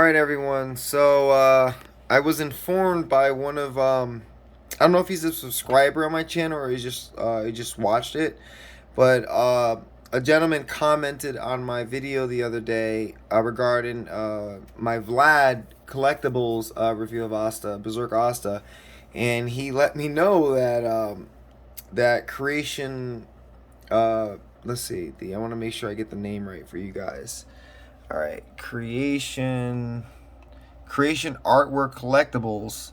Alright everyone, so I was informed by one of I don't know if he's a subscriber on my channel or he just watched it, but a gentleman commented on my video the other day regarding my Vlad collectibles review of Asta, Berserk Asta, and he let me know that that creation let's see, I want to make sure I get the name right for you guys. All right, creation artwork collectibles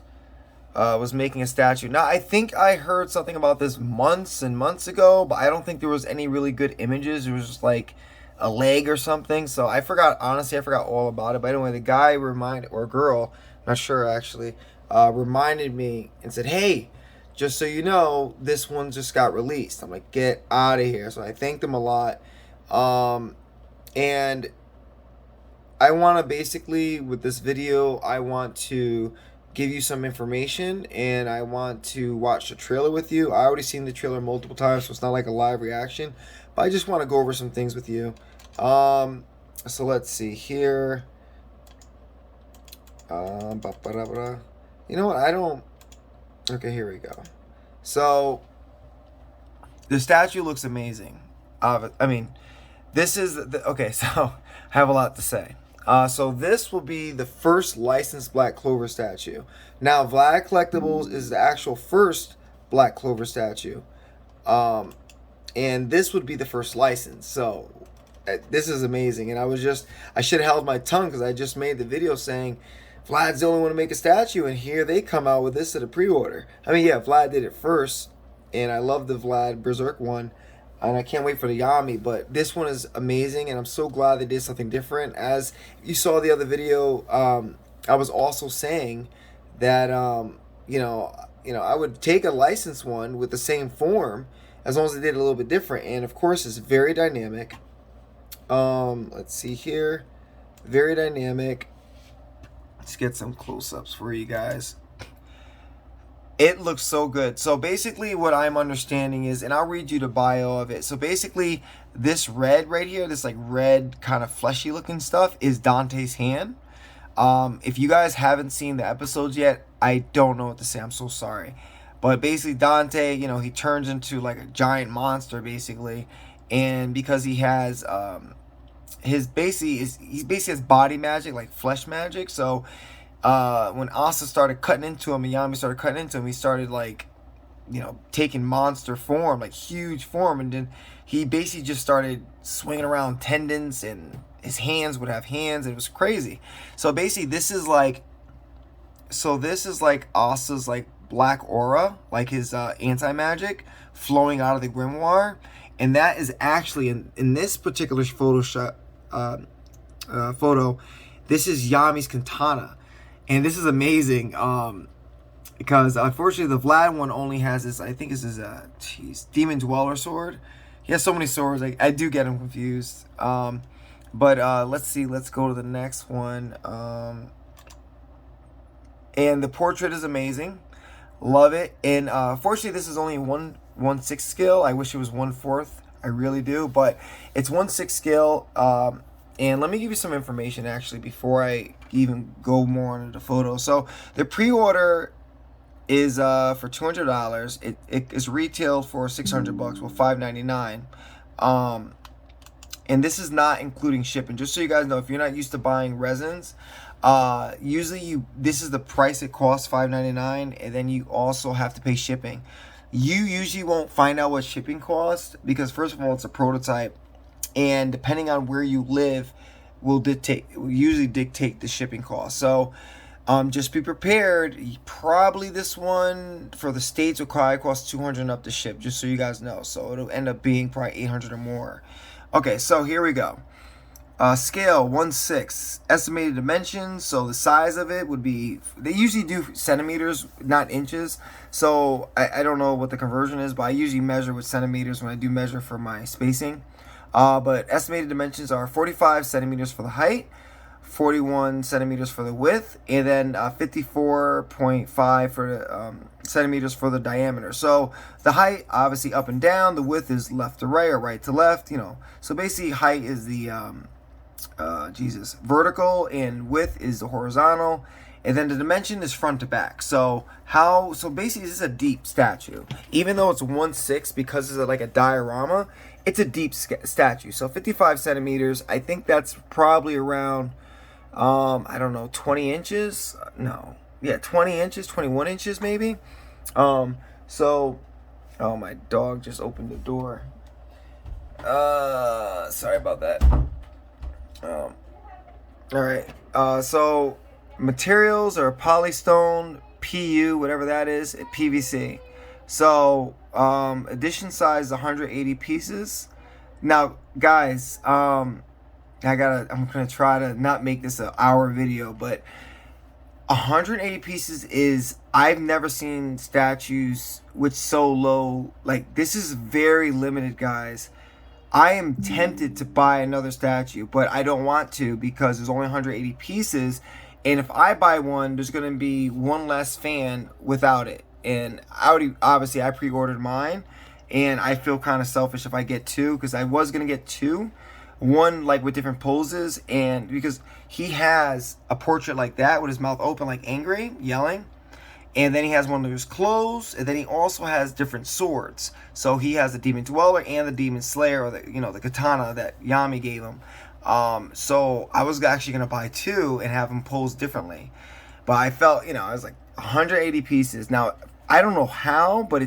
was making a statue. Now I think I heard something about this months and months ago, but I don't think there was any really good images. It was just like a leg or something. So I forgot. Honestly, I forgot all about it. But anyway, the guy reminded, or girl, not sure actually, reminded me and said, "Hey, just so you know, this one just got released." I'm like, "Get out of here!" So I thanked him a lot, and I want to basically, with this video, I want to give you some information and I want to watch the trailer with you. I already seen the trailer multiple times, so it's not like a live reaction, but I just want to go over some things with you. So let's see here. You know what? I don't. Okay, here we go. So the statue looks amazing. I mean, this is okay. So I have a lot to say. So this will be the first licensed Black Clover statue. Now, Vlad Collectibles is the actual first Black Clover statue. And this would be the first license. So this is amazing. And I should have held my tongue because I just made the video saying Vlad's the only one to make a statue. And here they come out with this at a pre-order. I mean, yeah, Vlad did it first. And I love the Vlad Berserk one. And I can't wait for the Yami, but this one is amazing, and I'm so glad they did something different. As you saw the other video, I was also saying that I would take a licensed one with the same form as long as they did a little bit different. And of course, it's very dynamic. Let's see here, very dynamic. Let's get some close-ups for you guys. It looks so good. So basically what I'm understanding is, and I'll read you the bio of it. So basically this red right here, this like red kind of fleshy looking stuff is Dante's hand. If you guys haven't seen the episodes yet, I don't know what to say. I'm so sorry. But basically Dante, he turns into like a giant monster basically. And because he has he basically has body magic, like flesh magic. So when Asta started cutting into him and Yami started cutting into him, he started like, taking monster form, like huge form, and then he basically just started swinging around tendons, and his hands would have hands, and it was crazy. So basically, this is like Asta's like black aura, like his anti-magic flowing out of the grimoire, and that is actually in this particular photo. This is Yami's katana. And this is amazing, because unfortunately the Vlad one only has this, I think this is a Demon Dweller sword. He has so many swords, I do get him confused. But let's see, let's go to the next one. And the portrait is amazing. Love it. And fortunately this is only 1/6 scale. I wish it was 1/4. I really do, but it's 1/6 scale. And let me give you some information actually before I even go more into the photo. So the pre-order is for $200. It is retailed for $600, well $599. And this is not including shipping. Just so you guys know, if you're not used to buying resins, usually this is the price it costs, $599, and then you also have to pay shipping. You usually won't find out what shipping costs because first of all, it's a prototype. And depending on where you live will usually dictate the shipping cost. So just be prepared. Probably this one for the States will probably cost $200 up to ship, just so you guys know. So it'll end up being probably $800 or more. Okay, so here we go. Scale 1/6. Estimated dimensions. So the size of it would be, they usually do centimeters, not inches. So I don't know what the conversion is, but I usually measure with centimeters when I do measure for my spacing. But estimated dimensions are 45 centimeters for the height, 41 centimeters for the width, and then 54.5 for the centimeters for the diameter. So the height, obviously up and down. The width is left to right or right to left. So basically height is the vertical, and width is the horizontal, and then the dimension is front to back. So basically this is a deep statue, even though it's 1/6 because it's like a diorama. It's a deep statue. So 55 centimeters. I think that's probably around I don't know, 20 inches. No, yeah, 20 inches, 21 inches maybe. So oh, my dog just opened the door. Sorry about that. All right. So materials are polystone, PU, whatever that is, PVC. So edition size 180 pieces. Now, guys, I'm gonna try to not make this an hour video, but 180 pieces is, I've never seen statues with so low. Like, this is very limited, guys. I am tempted to buy another statue, but I don't want to because there's only 180 pieces. And if I buy one, there's going to be one less fan without it. And obviously I pre-ordered mine, and I feel kind of selfish if I get two, because I was going to get two. One like with different poses, and because he has a portrait like that with his mouth open, like angry, yelling. And then he has one of his clothes, and then he also has different swords. So he has the Demon Dweller and the Demon Slayer, or the katana that Yami gave him. So I was actually gonna buy two and have them posed differently, but I felt, I was like 180 pieces. Now I don't know how, but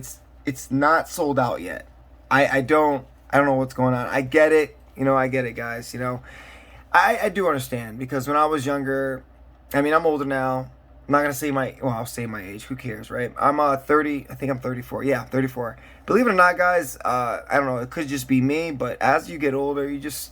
it's not sold out yet. I don't know what's going on. I get it, I get it, guys. I do understand, because when I was younger, I mean, I'm older now. I'm not gonna say I'll say my age. Who cares, right? I'm 30. I think I'm 34. Yeah, 34. Believe it or not, guys, I don't know. It could just be me, but as you get older, you just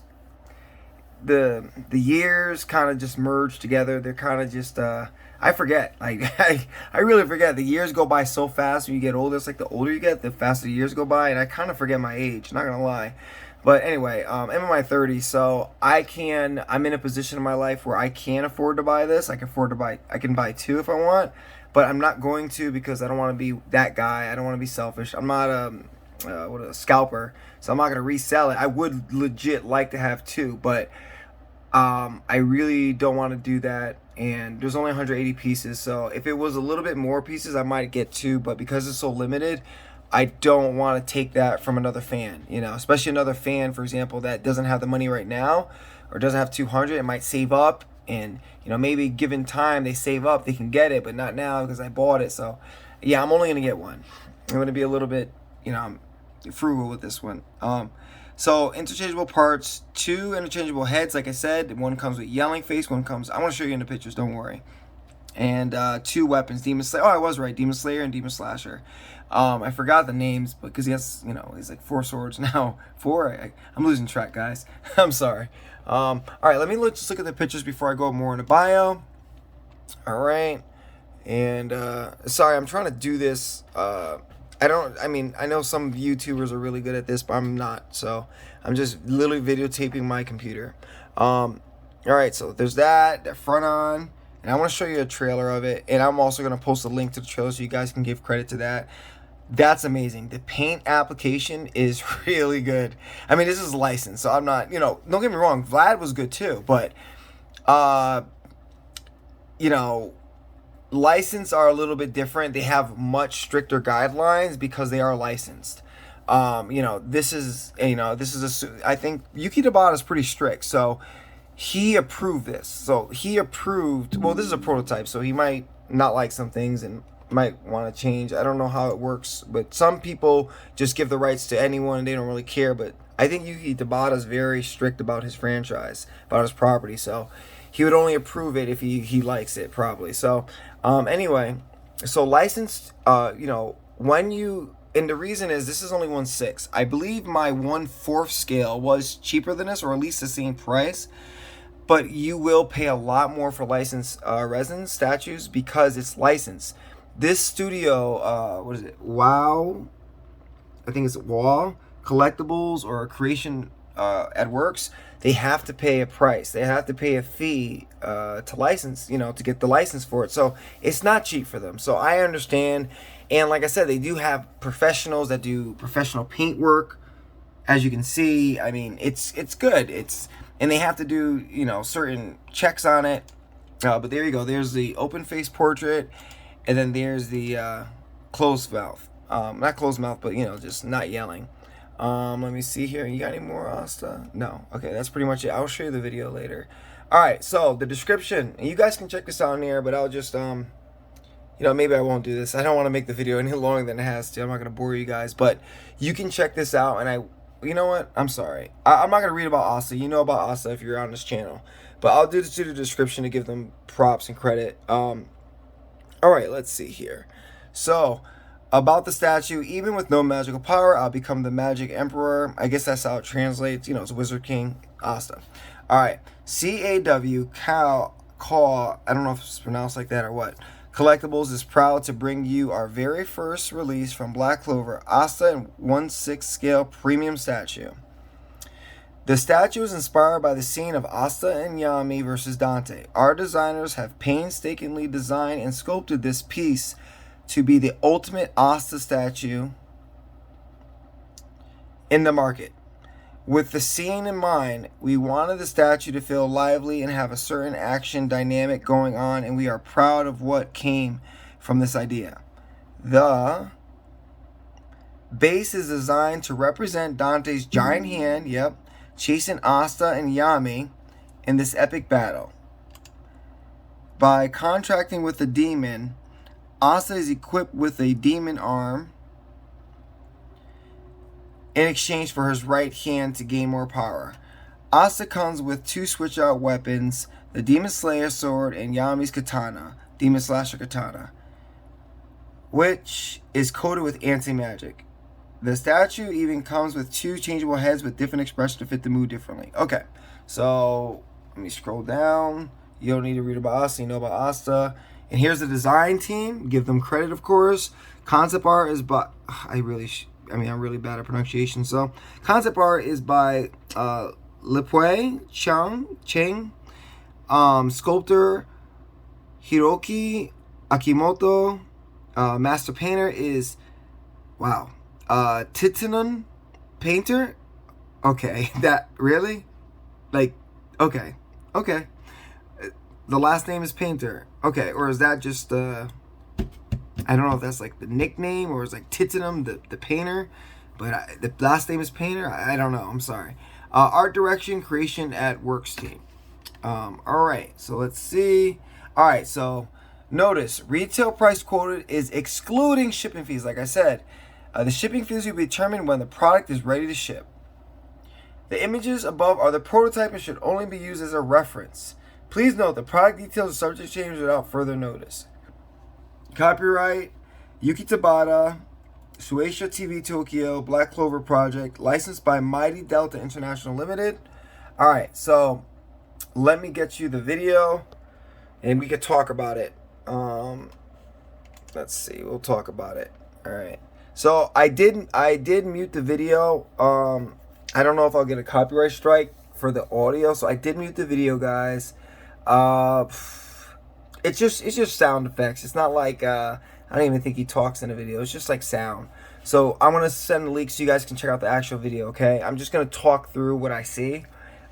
the years kind of just merge together. They're kind of just I forget. Like I really forget. The years go by so fast when you get older. It's like the older you get, the faster the years go by, and I kind of forget my age. Not gonna lie. But anyway, I'm in my 30s, so I'm in a position in my life where I can afford to buy this. I can buy two if I want, but I'm not going to, because I don't want to be that guy. I don't want to be selfish. I'm not a scalper, so I'm not going to resell it. I would legit like to have two, but I really don't want to do that. And there's only 180 pieces, so if it was a little bit more pieces, I might get two, but because it's so limited, I don't want to take that from another fan, especially another fan, for example, that doesn't have the money right now, or doesn't have 200. It might save up, and maybe given time they save up, they can get it, but not now because I bought it. So yeah, I'm only gonna get one. I'm gonna be a little bit, frugal with this one. So interchangeable parts, two interchangeable heads, like I said. One comes with yelling face, one comes, I want to show you in the pictures, don't worry. And two weapons, Demon Slayer. Oh, I was right, Demon Slayer and Demon Slasher. I forgot the names, because he has, he's like 4 swords now. 4? I'm losing track, guys. I'm sorry. All right, let's look at the pictures before I go more into bio. All right. And sorry, I'm trying to do this. I know some YouTubers are really good at this, but I'm not. So I'm just literally videotaping my computer. All right, so there's that front on. And I want to show you a trailer of it. And I'm also going to post a link to the trailer so you guys can give credit to that. That's amazing. The paint application is really good. I mean, this is licensed, so I'm not, don't get me wrong. Vlad was good too. But, license are a little bit different. They have much stricter guidelines because they are licensed. This is I think Yuki Tabata is pretty strict. So he approved this. So he approved, well, this is a prototype, so he might not like some things and might want to change. I don't know how it works, but some people just give the rights to anyone and they don't really care. But I think Yuki Tabata is very strict about his franchise, about his property. So he would only approve it if he likes it, probably. So anyway, so licensed, when you, and the reason is this is only 1/6. I believe my 1/4 scale was cheaper than this, or at least the same price. But you will pay a lot more for licensed resin statues because it's licensed. This studio, what is it? Wow. I think it's WAW Collectibles or Creation at Works. They have to pay a price. They have to pay a fee to license, to get the license for it. So it's not cheap for them. So I understand. And like I said, they do have professionals that do professional paint work. As you can see, I mean, it's good. and they have to do, you know, certain checks on it. But there you go. There's the open face portrait, and then there's the closed mouth. Not closed mouth, but, you know, just not yelling. Let me see here. You got any more, Asta? No. Okay, that's pretty much it. I'll show you the video later. All right, so the description. You guys can check this out in here, but I'll just, you know, maybe I won't do this. I don't want to make the video any longer than it has to. I'm not going to bore you guys, but you can check this out, and you know what? I'm sorry. I'm not going to read about Asta. You know about Asta if you're on this channel. But I'll do the description to give them props and credit. All right, let's see here. So, about the statue, even with no magical power, I'll become the magic emperor. I guess that's how it translates. You know, it's Wizard King Asta. All right, CAW, call, I don't know if it's pronounced like that or what. Collectibles is proud to bring you our very first release from Black Clover, Asta in 1/6 scale premium statue. The statue is inspired by the scene of Asta and Yami versus Dante. Our designers have painstakingly designed and sculpted this piece to be the ultimate Asta statue in the market. With the scene in mind, we wanted the statue to feel lively and have a certain action dynamic going on, and we are proud of what came from this idea. The base is designed to represent Dante's giant hand, chasing Asta and Yami in this epic battle. By contracting with the demon, Asta is equipped with a demon arm in exchange for his right hand to gain more power. Asta comes with 2 switch-out weapons, the Demon Slayer sword and Yami's katana, Demon Slasher katana, which is coated with anti-magic. The statue even comes with 2 changeable heads with different expressions to fit the mood differently. Okay, so let me scroll down. You don't need to read about Asta, you know about Asta. And here's the design team. Give them credit, of course. Concept art is by... I'm really bad at pronunciation. So, concept art is by Lipui Cheng. Sculptor Hiroki Akimoto. Master painter is... Wow. Titian painter? Okay. That... Really? Like... Okay. Okay. The last name is Painter. Okay, or is that just I don't know if that's like the nickname or is like Titian the painter, but the last name is Painter. I don't know. I'm sorry. Art direction, creation at Works team. All right, so let's see. All right, so notice retail price quoted is excluding shipping fees. Like I said, the shipping fees will be determined when the product is ready to ship. The images above are the prototype and should only be used as a reference. Please note the product details are subject to change without further notice. Copyright Yuki Tabata, Shueisha TV Tokyo, Black Clover Project, licensed by Mighty Delta International Limited. Alright, so let me get you the video and we could talk about it. Let's see, we'll talk about it. Alright. So I did mute the video. I don't know if I'll get a copyright strike for the audio, so I did mute the video, guys. It's just sound effects. It's not like I don't even think he talks in a video. It's just like sound. So I'm gonna send the link so you guys can check out the actual video. Okay, I'm just gonna talk through what I see.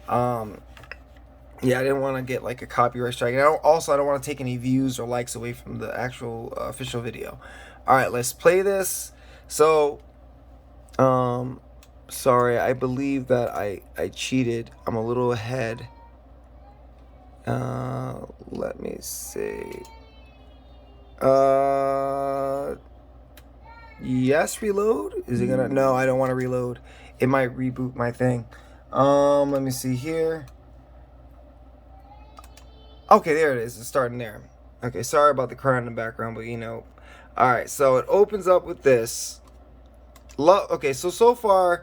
Yeah, I didn't want to get like a copyright strike, and I don't want to take any views or likes away from the actual official video. All right, let's play this. So, sorry, I believe that I cheated. I'm a little ahead. Let me see. Yes, reload? Is it gonna? No, I don't want to reload. It might reboot my thing. Let me see here. Okay, there it is. It's starting there. Okay, sorry about the crowd in the background, but you know. Alright, so it opens up with this. Okay, so far,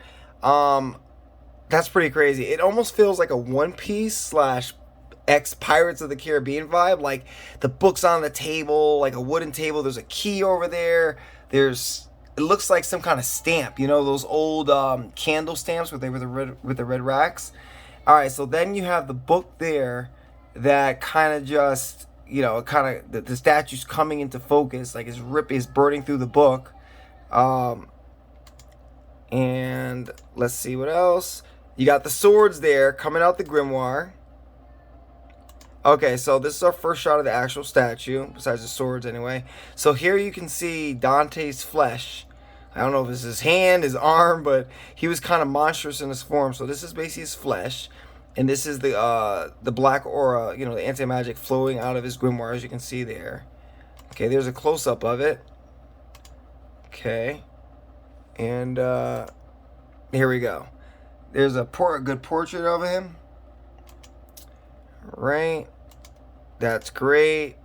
that's pretty crazy. It almost feels like a One Piece / Pirates of the Caribbean vibe. Like the book's on the table, like a wooden table. There's a key over there. It looks like some kind of stamp. You know those old candle stamps with the red racks. All right, so then you have the book there that kind of just, you know, the statue's coming into focus, like is burning through the book. And let's see what else. You got the swords there coming out the grimoire. Okay, so this is our first shot of the actual statue, besides the swords anyway. So here you can see Dante's flesh. I don't know if it's his hand, his arm, but he was kind of monstrous in his form. So this is basically his flesh. And this is the black aura, you know, the anti-magic flowing out of his grimoire, as you can see there. Okay, there's a close-up of it. Okay. And here we go. There's a good portrait of him. Right. That's great.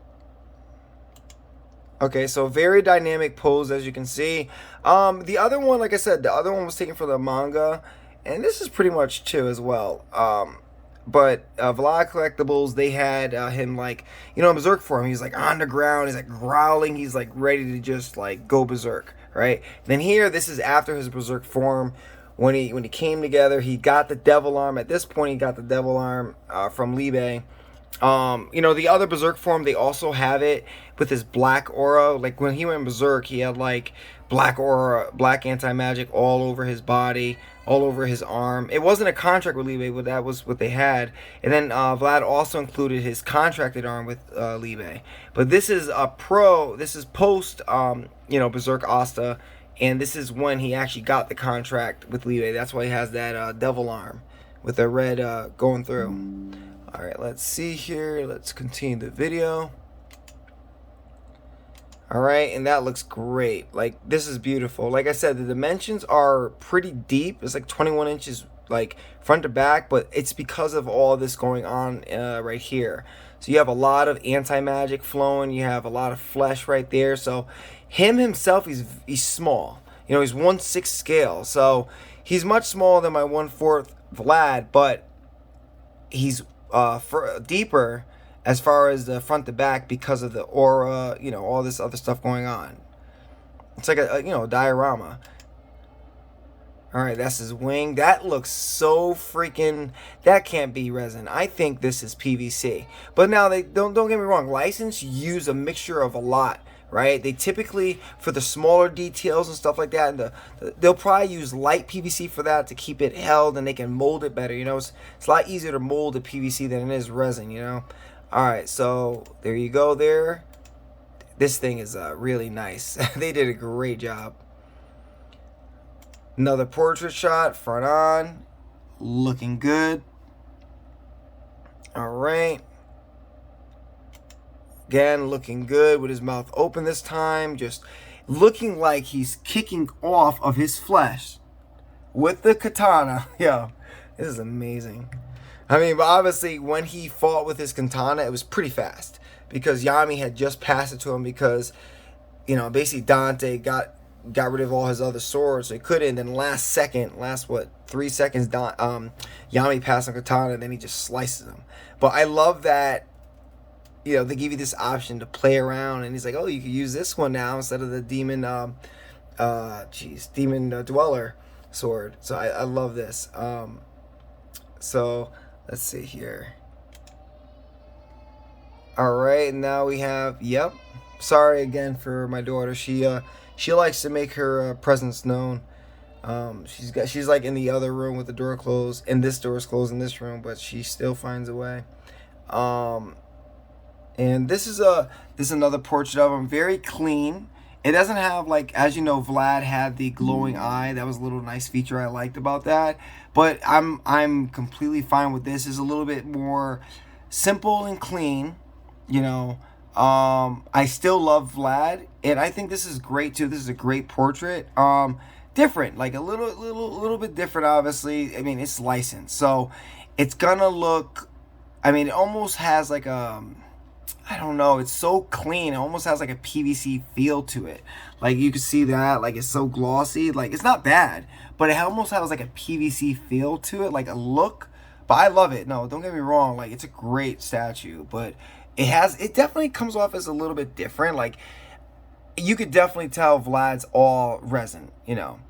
Okay, so very dynamic pose, as you can see. The other one, like I said, the other one was taken from the manga, and this is pretty much too as well. But Vlad Collectibles, they had him like, you know, berserk form. He's like on the ground, he's like growling, he's like ready to just like go berserk, right? Then here, this is after his berserk form. When he came together, he got the devil arm. At this point, he got the devil arm from Libe. You know, the other berserk form, they also have it with his black aura. Like when he went berserk, he had like black aura, black anti-magic all over his body, all over his arm. It wasn't a contract with Libe, but that was what they had. And then Vlad also included his contracted arm with Libe. But this is this is post, you know, berserk Asta. And this is when he actually got the contract with Libe. That's why he has that devil arm with the red going through. Alright, let's see here. Let's continue the video. Alright, and that looks great. Like, this is beautiful. Like I said, the dimensions are pretty deep. It's like 21 inches, like, front to back. But it's because of all this going on right here. So you have a lot of anti-magic flowing. You have a lot of flesh right there. So him himself, he's small. You know, he's 1/6 scale. So he's much smaller than my 1/4 Vlad. But he's deeper as far as the front to back because of the aura, you know, all this other stuff going on. It's like a you know, diorama. All right, that's his wing. That looks so freaking. That can't be resin. I think this is PVC. But now they don't get me wrong. License use a mixture of a lot, right? They typically, for the smaller details and stuff like that, and they'll probably use light PVC for that to keep it held, and they can mold it better. You know, it's a lot easier to mold a PVC than it is resin. You know. All right, so there you go. There, this thing is really nice. They did a great job. Another portrait shot, front on, looking good. All right. Again, looking good with his mouth open this time. Just looking like he's kicking off of his flesh with the katana. Yeah, this is amazing. I mean, but obviously when he fought with his katana, it was pretty fast. Because Yami had just passed it to him because, you know, basically Dante got rid of all his other swords, so he couldn't. And then last 3 seconds, Yami passed on katana, and then he just slices him. But I love that, you know, they give you this option to play around, and he's like, oh, you can use this one now instead of the demon, demon dweller sword. So I love this. So let's see here. All right, now we have, yep. Sorry again for my daughter. She likes to make her presence known. She's like in the other room with the door closed, and this door is closed in this room, but she still finds a way. And this is another portrait of him, very clean. It doesn't have, like, as you know, Vlad had the glowing eye. That was a little nice feature I liked about that. But I'm completely fine with this. It's a little bit more simple and clean, you know. I still love Vlad, and I think this is great too. This is a great portrait. Different, like a little bit different, obviously. I mean, it's licensed, so it's gonna look, I mean, it almost has like a, I don't know, it's so clean. It almost has like a PVC feel to it. Like you can see that, like it's so glossy. Like it's not bad, but it almost has like a PVC feel to it, like a look. But I love it. No, don't get me wrong. Like it's a great statue, but it definitely comes off as a little bit different. Like you could definitely tell Vlad's all resin, you know.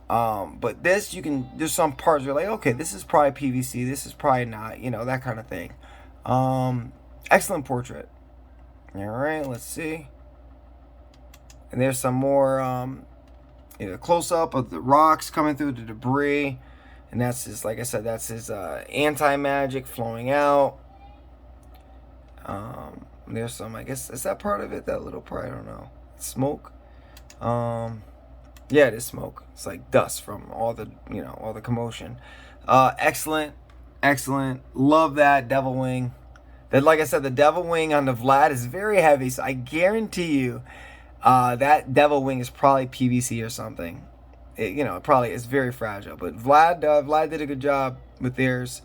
But this, there's some parts where you're like, okay, this is probably PVC, this is probably not, you know, that kind of thing. Excellent portrait. All right, let's see. And there's some more, you know, close up of the rocks coming through the debris. And that's his, like I said, that's his anti-magic flowing out. There's some, I guess, is that part of it? That little part, I don't know. Smoke. Yeah, it is smoke. It's like dust from all the, all the commotion. Excellent. Love that devil wing. That, like I said, the devil wing on the Vlad is very heavy, so I guarantee you that devil wing is probably PVC or something. It probably is very fragile. But Vlad did a good job with theirs.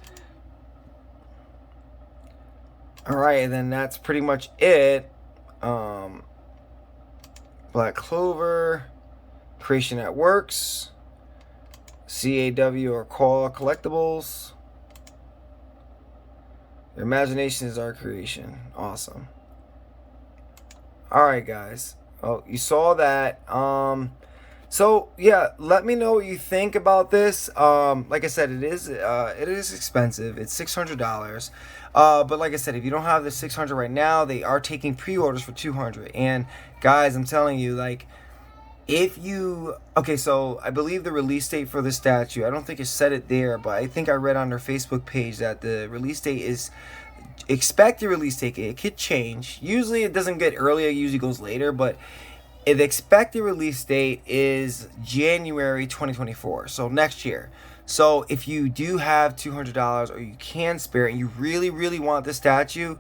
All right, and then that's pretty much it. Black Clover, Creation that Works, CAW or Call Collectibles. Your imagination is our creation. Awesome. All right, guys. Oh, you saw that. So yeah, let me know what you think about this. Like I said, it is expensive. It's $600. But like I said, if you don't have the $600 right now, they are taking pre-orders for $200. And guys, I'm telling you, like, so I believe the release date for the statue, I don't think it said it there, but I think I read on their Facebook page that the release date is expected release date. It could change. Usually it doesn't get earlier, it usually goes later, but the expected release date is January 2024, so next year. So if you do have $200 or you can spare it and you really, really want the statue,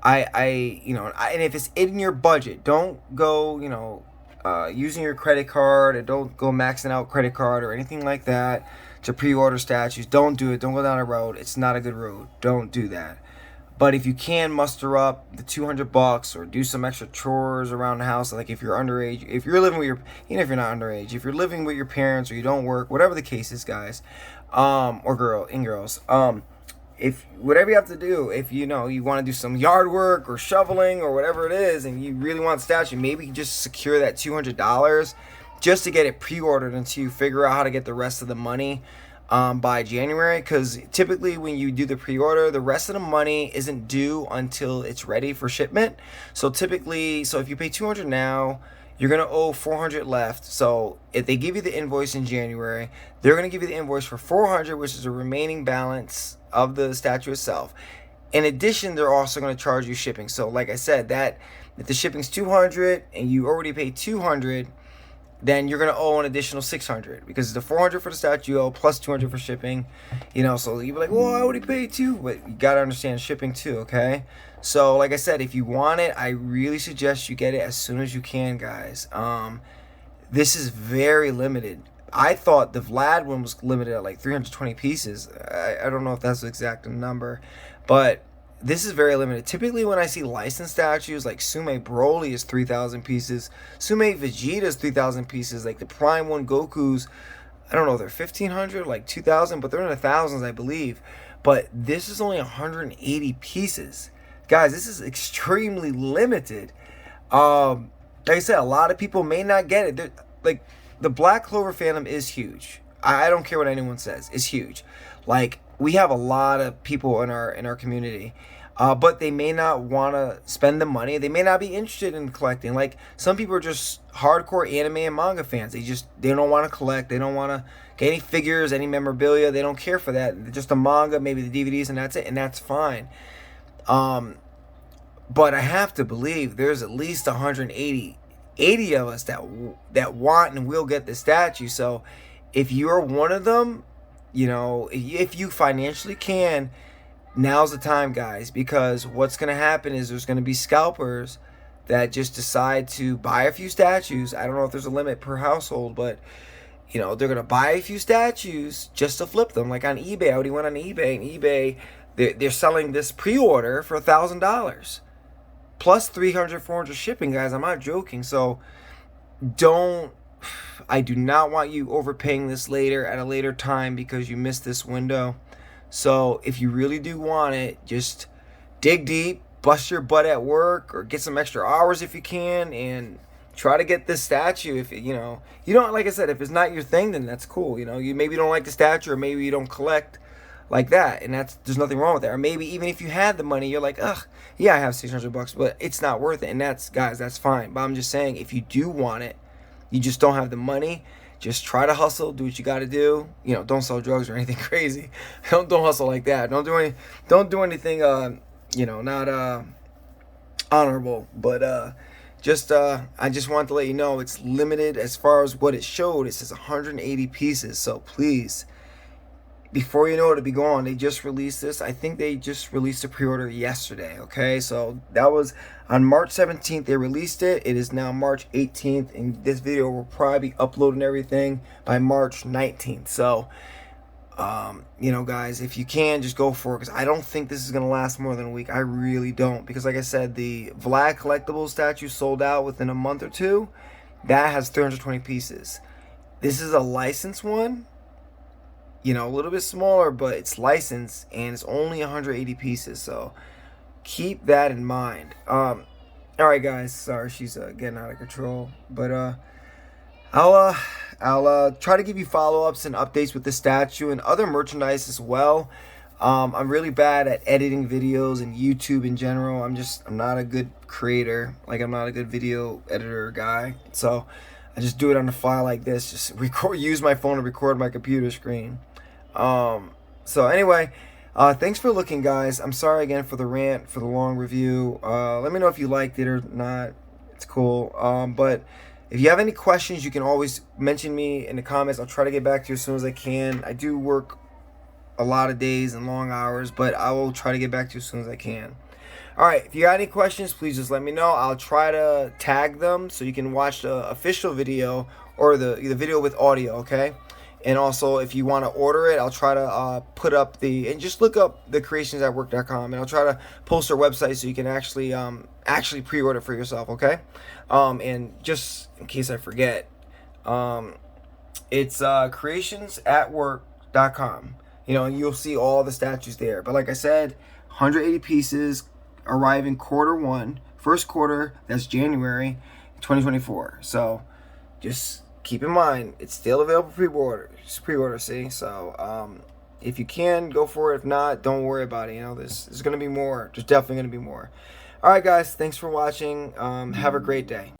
and if it's in your budget, don't go, using your credit card, or don't go maxing out credit card or anything like that to pre-order statues. Don't do it. Don't go down a road. It's not a good road. Don't do that. But if you can muster up the $200 or do some extra chores around the house, like if you're underage, if you're living with your, if you're not underage, if you're living with your parents or you don't work, whatever the case is, guys, or girls, if whatever you have to do, if you want to do some yard work or shoveling or whatever it is, and you really want the statue, maybe you just secure that $200 just to get it pre-ordered until you figure out how to get the rest of the money by January, because typically when you do the pre-order, the rest of the money isn't due until it's ready for shipment. So if you pay $200 now, you're gonna owe $400 left. So if they give you the invoice in January, they're gonna give you the invoice for $400, which is the remaining balance of the statue itself. In addition, they're also gonna charge you shipping. So like I said, that if the shipping's $200 and you already paid $200, then you're gonna owe an additional $600, because the $400 for the statue you owe plus $200 for shipping. So you'll be like, well, I already paid too, but you gotta understand shipping too, okay? So like I said, if you want it, I really suggest you get it as soon as you can, guys. This is very limited. I thought the Vlad one was limited at like 320 pieces. I don't know if that's the exact number, but this is very limited. Typically when I see licensed statues, like Sume Broly is 3,000 pieces. Sume Vegeta is 3,000 pieces. Like the Prime 1 Goku's, I don't know, they're 1,500, like 2,000, but they're in the thousands, I believe. But this is only 180 pieces. Guys, this is extremely limited. Like I said, a lot of people may not get it. Like, the Black Clover fandom is huge. I don't care what anyone says. It's huge. Like, we have a lot of people in our community, but they may not want to spend the money. They may not be interested in collecting. Like, some people are just hardcore anime and manga fans. They don't want to collect. They don't want to get any figures, any memorabilia. They don't care for that. Just the manga, maybe the DVDs, and that's it. And that's fine. But I have to believe there's at least 180 of us that want and will get the statue. So if you're one of them, if you financially can, now's the time, guys, because what's going to happen is there's going to be scalpers that just decide to buy a few statues. I don't know if there's a limit per household, but they're going to buy a few statues just to flip them. Like on eBay, I already went on eBay, and eBay, they're selling this pre-order for $1,000 plus 300, 400 shipping, guys. I'm not joking. So I do not want you overpaying this later at a later time because you missed this window. So if you really do want it, just dig deep, bust your butt at work, or get some extra hours if you can, and try to get this statue. If you don't, like I said, if it's not your thing, then that's cool. You maybe don't like the statue, or maybe you don't collect like that, and there's nothing wrong with that. Or maybe even if you had the money, you're like, ugh, yeah, I have $600, but it's not worth it. And that's fine. But I'm just saying, if you do want it, you just don't have the money, just try to hustle, do what you got to do. You know, don't sell drugs or anything crazy. Don't hustle like that. Don't do anything you know, not honorable. But I just wanted to let you know it's limited as far as what it showed. It says 180 pieces. So please, before you know it'll be gone. They just released this. I think they just released a pre-order yesterday. Okay, so that was on March 17th. They released it. It is now March 18th, and this video will probably be uploading everything by March 19th. So, you know, guys, if you can, just go for it, because I don't think this is gonna last more than a week. I really don't, because like I said, the Vlad collectible statue sold out within a month or two. That has 320 pieces. This is a licensed one. You know, a little bit smaller, but it's licensed, and it's only 180 pieces, so keep that in mind. All right, guys, sorry, she's getting out of control, but I'll try to give you follow-ups and updates with the statue and other merchandise as well. I'm really bad at editing videos and YouTube in general. I'm not a good creator. Like, I'm not a good video editor guy, so I just do it on the fly like this. Just use my phone to record my computer screen. So anyway, thanks for looking, guys. I'm sorry again for the rant, for the long review. Let me know if you liked it or not. It's cool. But if you have any questions, you can always mention me in the comments. I'll try to get back to you as soon as I can. I do work a lot of days and long hours, but I will try to get back to you as soon as I can. All right, if you got any questions, please just let me know. I'll try to tag them so you can watch the official video or the video with audio, okay? And also, if you want to order it, I'll try to put up and just look up the creationsatwork.com, and I'll try to post our website so you can actually pre-order for yourself, okay? And just in case I forget, it's creationsatwork.com. You know, and you'll see all the statues there. But like I said, 180 pieces, arriving Q1, first quarter, that's January 2024. So just keep in mind, it's still available pre-order, see? So if you can, go for it. If not, don't worry about it. You know, there's going to be more. There's definitely going to be more. All right, guys, thanks for watching. Have a great day.